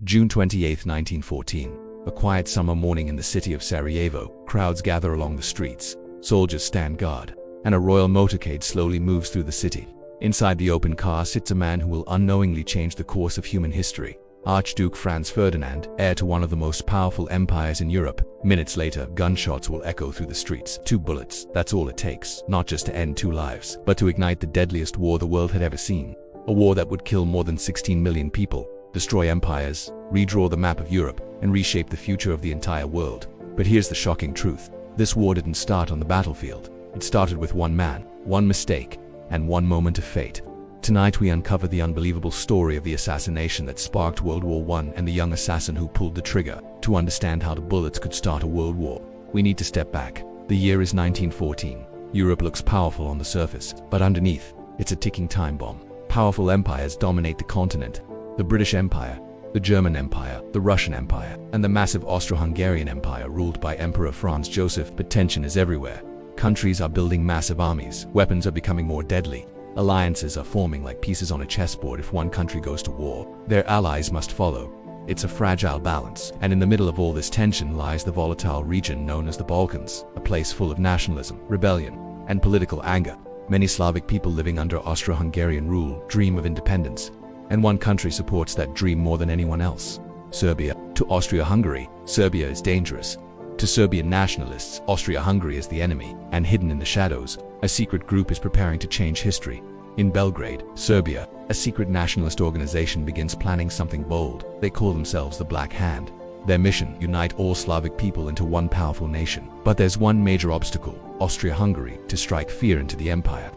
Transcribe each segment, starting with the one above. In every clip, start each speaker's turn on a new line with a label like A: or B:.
A: June 28, 1914. A quiet summer morning in the city of Sarajevo. Crowds gather along the streets. Soldiers stand guard, and a royal motorcade slowly moves through the city. Inside the open car sits a man who will unknowingly change the course of human history. Archduke Franz Ferdinand, heir to one of the most powerful empires in Europe. Minutes later, gunshots will echo through the streets. 2 bullets, that's all it takes, not just to end 2 lives, but to ignite the deadliest war the world had ever seen. A war that would kill more than 16 million people, destroy empires, redraw the map of Europe, and reshape the future of the entire world. But here's the shocking truth. This war didn't start on the battlefield. It started with one man, one mistake, and one moment of fate. Tonight we uncover the unbelievable story of the assassination that sparked World War I and the young assassin who pulled the trigger. To understand how the bullets could start a world war, we need to step back. The year is 1914. Europe looks powerful on the surface, but underneath, it's a ticking time bomb. Powerful empires dominate the continent. The British Empire, the German Empire, the Russian Empire, and the massive Austro-Hungarian Empire ruled by Emperor Franz Joseph. But tension is everywhere. Countries are building massive armies, weapons are becoming more deadly. Alliances are forming like pieces on a chessboard. If one country goes to war, their allies must follow. It's a fragile balance, and in the middle of all this tension lies the volatile region known as the Balkans, a place full of nationalism, rebellion, and political anger. Many Slavic people living under Austro-Hungarian rule dream of independence, and one country supports that dream more than anyone else: Serbia. To Austria-Hungary, Serbia is dangerous. To Serbian nationalists, Austria-Hungary is the enemy, and hidden in the shadows, a secret group is preparing to change history. In Belgrade, Serbia, a secret nationalist organization begins planning something bold. They call themselves the Black Hand. Their mission: unite all Slavic people into one powerful nation. But there's one major obstacle: Austria-Hungary, to strike fear into the empire.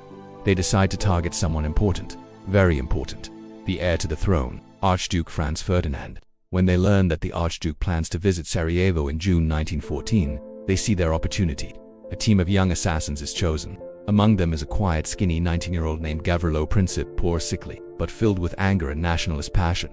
A: They decide to target someone important, very important: the heir to the throne, Archduke Franz Ferdinand. When they learn that the Archduke plans to visit Sarajevo in June 1914, they see their opportunity. A team of young assassins is chosen. Among them is a quiet, skinny 19-year-old named Gavrilo Princip, poor, sickly, but filled with anger and nationalist passion.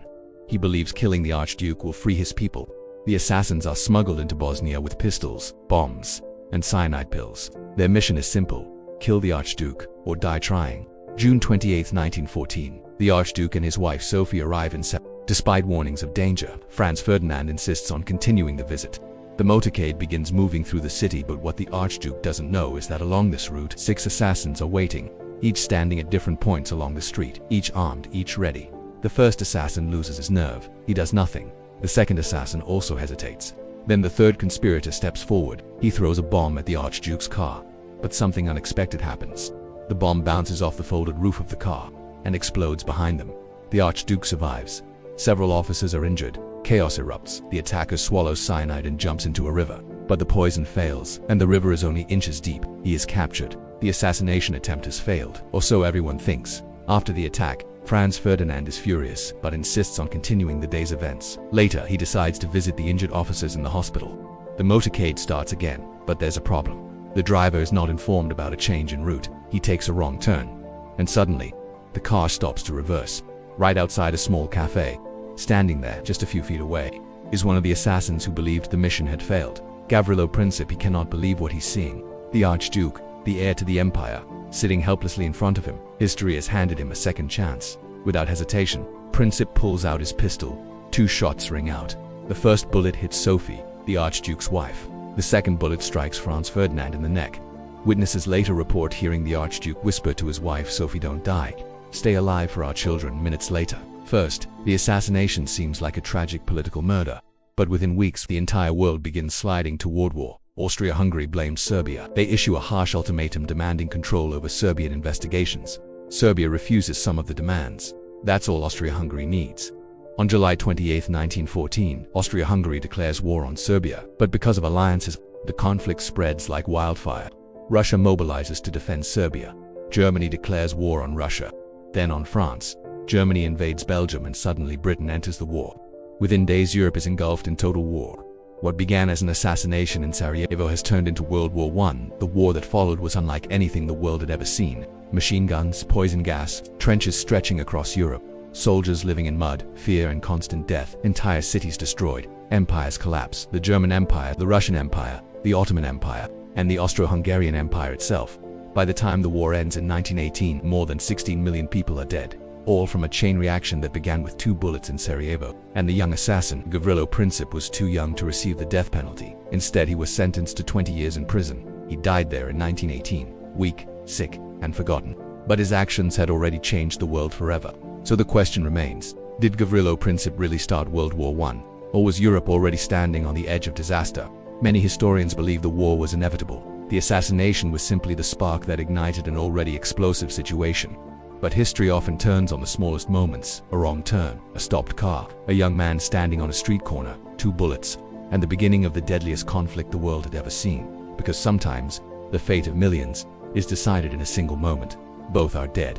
A: He believes killing the Archduke will free his people. The assassins are smuggled into Bosnia with pistols, bombs, and cyanide pills. Their mission is simple: kill the Archduke or die trying. June 28, 1914. The Archduke and his wife Sophie arrive in Sarajevo. Despite warnings of danger, Franz Ferdinand insists on continuing the visit. The motorcade begins moving through the city, but what the Archduke doesn't know is that along this route, 6 assassins are waiting, each standing at different points along the street, each armed, each ready. The first assassin loses his nerve. He does nothing. The second assassin also hesitates. Then the third conspirator steps forward. He throws a bomb at the Archduke's car. But something unexpected happens. The bomb bounces off the folded roof of the car and explodes behind them. The Archduke survives. Several officers are injured. Chaos erupts. The attacker swallows cyanide and jumps into a river. But the poison fails, and the river is only inches deep. He is captured. The assassination attempt has failed, or so everyone thinks. After the attack, Franz Ferdinand is furious, but insists on continuing the day's events. Later, he decides to visit the injured officers in the hospital. The motorcade starts again, but there's a problem. The driver is not informed about a change in route. He takes a wrong turn, and suddenly, the car stops to reverse. Right outside a small cafe, standing there just a few feet away, is one of the assassins who believed the mission had failed. Gavrilo Princip. He cannot believe what he's seeing. The Archduke, the heir to the empire, sitting helplessly in front of him. History has handed him a second chance. Without hesitation, Princip pulls out his pistol. 2 shots ring out. The first bullet hits Sophie, the Archduke's wife. The second bullet strikes Franz Ferdinand in the neck. Witnesses later report hearing the Archduke whisper to his wife, "Sophie, don't die. Stay alive for our children." Minutes later, first, the assassination seems like a tragic political murder. But within weeks, the entire world begins sliding toward war. Austria-Hungary blames Serbia. They issue a harsh ultimatum demanding control over Serbian investigations. Serbia refuses some of the demands. That's all Austria-Hungary needs. On July 28, 1914, Austria-Hungary declares war on Serbia. But because of alliances, the conflict spreads like wildfire. Russia mobilizes to defend Serbia. Germany declares war on Russia, then on France. Germany invades Belgium, and suddenly Britain enters the war. Within days, Europe is engulfed in total war. What began as an assassination in Sarajevo has turned into World War I. The war that followed was unlike anything the world had ever seen. Machine guns, poison gas, trenches stretching across Europe, soldiers living in mud, fear and constant death, entire cities destroyed, empires collapse: the German Empire, the Russian Empire, the Ottoman Empire, and the Austro-Hungarian Empire itself. By the time the war ends in 1918, more than 16 million people are dead. all from a chain reaction that began with 2 bullets in Sarajevo. And the young assassin, Gavrilo Princip, was too young to receive the death penalty. Instead, he was sentenced to 20 years in prison. He died there in 1918, weak, sick, and forgotten. But his actions had already changed the world forever. So the question remains, did Gavrilo Princip really start World War I? Or was Europe already standing on the edge of disaster? Many historians believe the war was inevitable. The assassination was simply the spark that ignited an already explosive situation. But history often turns on the smallest moments: a wrong turn, a stopped car, a young man standing on a street corner, 2 bullets, and the beginning of the deadliest conflict the world had ever seen. Because sometimes, the fate of millions is decided in a single moment. Both are dead.